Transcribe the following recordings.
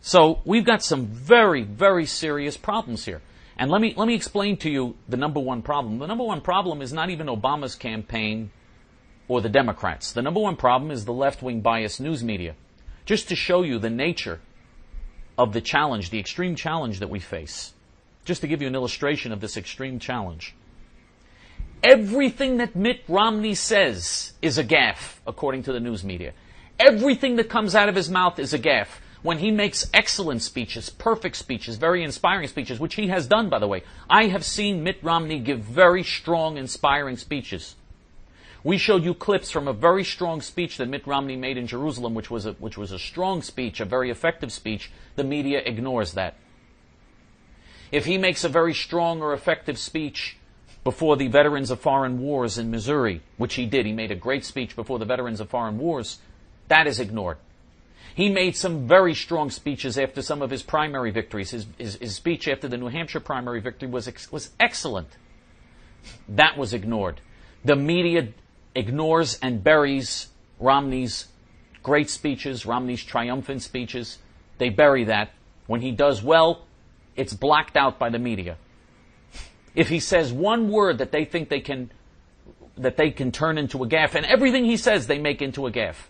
So we've got some very, very serious problems here. And let me explain to you the number one problem. The number one problem is not even Obama's campaign or the Democrats. The number one problem is the left-wing biased news media. Just to show you the nature of the challenge, the extreme challenge that we face. Just to give you an illustration of this extreme challenge. Everything that Mitt Romney says is a gaffe, according to the news media. Everything that comes out of his mouth is a gaffe. When he makes excellent speeches, perfect speeches, very inspiring speeches, which he has done, by the way. I have seen Mitt Romney give very strong, inspiring speeches. We showed you clips from a very strong speech that Mitt Romney made in Jerusalem, which was a strong speech, a very effective speech. The media ignores that. If he makes a very strong or effective speech before the veterans of foreign wars in Missouri, which he did, he made a great speech before the veterans of foreign wars, that is ignored. He made some very strong speeches after some of his primary victories. His speech after the New Hampshire primary victory was excellent. That was ignored. The media ignores and buries Romney's great speeches, Romney's triumphant speeches. They bury that. When he does well, it's blacked out by the media. If he says one word that they think they can turn into a gaffe, and everything he says they make into a gaffe.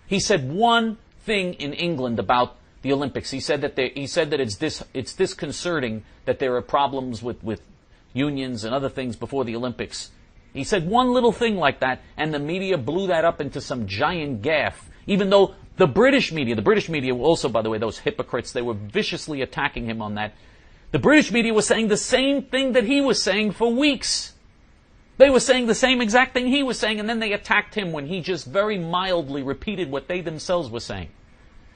He said one thing in England about the Olympics. He said that it's disconcerting that there are problems with unions and other things before the Olympics. He said one little thing like that, and the media blew that up into some giant gaffe. Even though the British media also, by the way, those hypocrites, they were viciously attacking him on that. The British media was saying the same thing that he was saying for weeks. They were saying the same exact thing he was saying, and then they attacked him when he just very mildly repeated what they themselves were saying.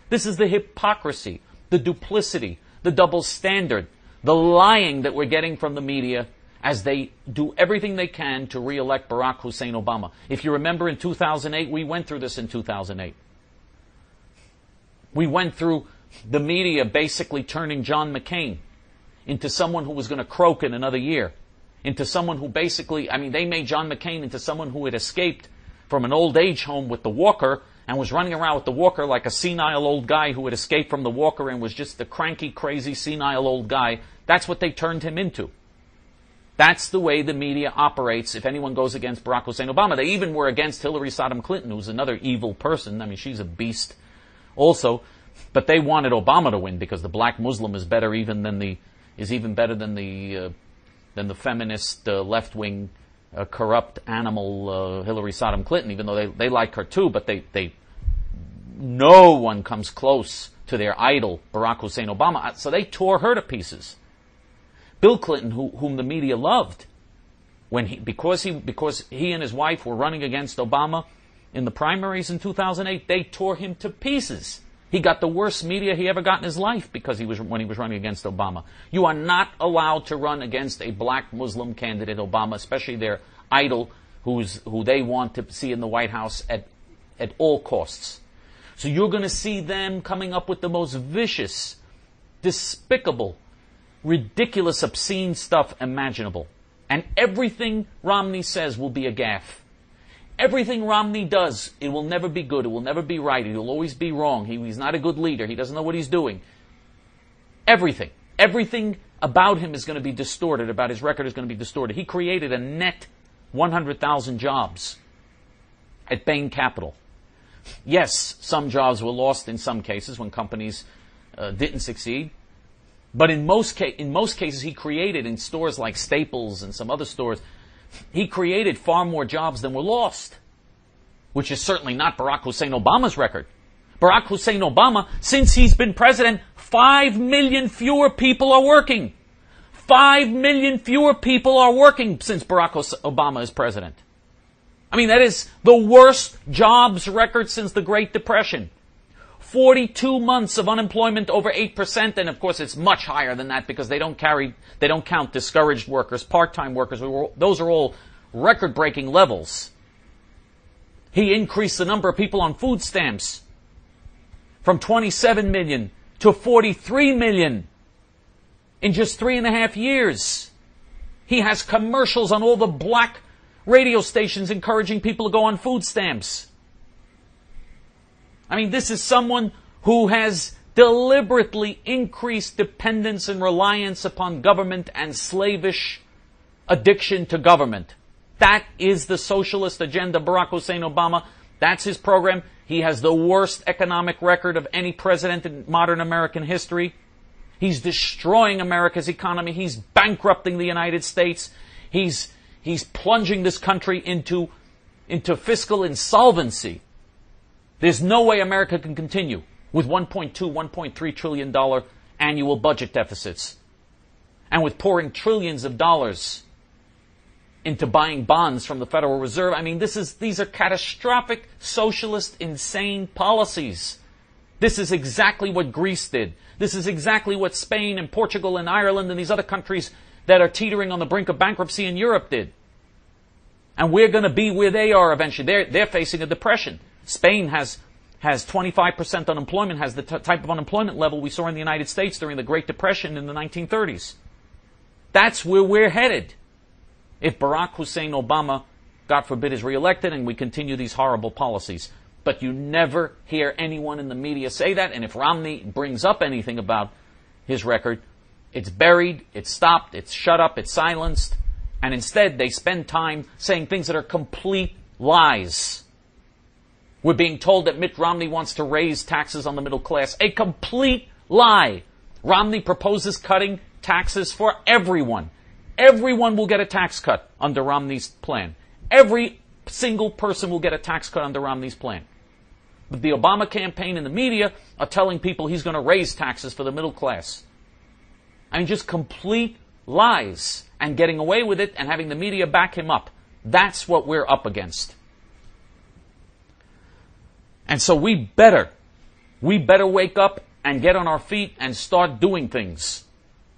This is the hypocrisy, the duplicity, the double standard, the lying that we're getting from the media as they do everything they can to re-elect Barack Hussein Obama. If you remember in 2008, we went through this in 2008. We went through the media basically turning John McCain into someone who was going to croak in another year. Into someone who basically, they made John McCain into someone who had escaped from an old age home with the walker and was running around with the walker like a senile old guy who had escaped from the walker and was just the cranky, crazy, senile old guy. That's what they turned him into. That's the way the media operates if anyone goes against Barack Hussein Obama. They even were against Hillary Clinton, who's another evil person. She's a beast also. But they wanted Obama to win because the black Muslim is better even than the feminist, left-wing, corrupt animal Hillary Clinton, even though they like her too, but no one comes close to their idol, Barack Hussein Obama. So they tore her to pieces. Bill Clinton, whom the media loved, because he and his wife were running against Obama in the primaries in 2008, they tore him to pieces. He got the worst media he ever got in his life when he was running against Obama. You are not allowed to run against a black Muslim candidate, Obama, especially their idol, who they want to see in the White House at all costs. So you're going to see them coming up with the most vicious, despicable, ridiculous, obscene stuff imaginable. And everything Romney says will be a gaffe. Everything Romney does, it will never be good. It will never be right. It will always be wrong. He's not a good leader. He doesn't know what he's doing. Everything. Everything about him is going to be distorted. About his record is going to be distorted. He created a net 100,000 jobs at Bain Capital. Yes, some jobs were lost in some cases when companies didn't succeed. But in most cases, he created in stores like Staples and some other stores, he created far more jobs than were lost, which is certainly not Barack Hussein Obama's record. Barack Hussein Obama, since he's been president, 5 million fewer people are working. 5 million fewer people are working since Barack Obama is president. That is the worst jobs record since the Great Depression. 42 months of unemployment over 8%, and of course it's much higher than that because they don't count discouraged workers, part-time workers. Those are all record-breaking levels. He increased the number of people on food stamps from 27 million to 43 million in just 3.5 years. He has commercials on all the black radio stations encouraging people to go on food stamps. This is someone who has deliberately increased dependence and reliance upon government and slavish addiction to government. That is the socialist agenda. Barack Hussein Obama, that's his program. He has the worst economic record of any president in modern American history. He's destroying America's economy. He's bankrupting the United States. He's plunging this country into fiscal insolvency. There's no way America can continue with $1.2, $1.3 trillion annual budget deficits, and with pouring trillions of dollars into buying bonds from the Federal Reserve. I mean, these are catastrophic, socialist, insane policies. This is exactly what Greece did. This is exactly what Spain and Portugal and Ireland and these other countries that are teetering on the brink of bankruptcy in Europe did. And we're going to be where they are eventually. They're facing a depression. Spain has 25% unemployment, has the type of unemployment level we saw in the United States during the Great Depression in the 1930s. That's where we're headed if Barack Hussein Obama, God forbid, is reelected and we continue these horrible policies. But you never hear anyone in the media say that, and if Romney brings up anything about his record, it's buried, it's stopped, it's shut up, it's silenced, and instead they spend time saying things that are complete lies. We're being told that Mitt Romney wants to raise taxes on the middle class. A complete lie. Romney proposes cutting taxes for everyone. Everyone will get a tax cut under Romney's plan. Every single person will get a tax cut under Romney's plan. But the Obama campaign and the media are telling people he's going to raise taxes for the middle class. I mean, just complete lies, and getting away with it and having the media back him up. That's what we're up against. And so we better wake up and get on our feet and start doing things.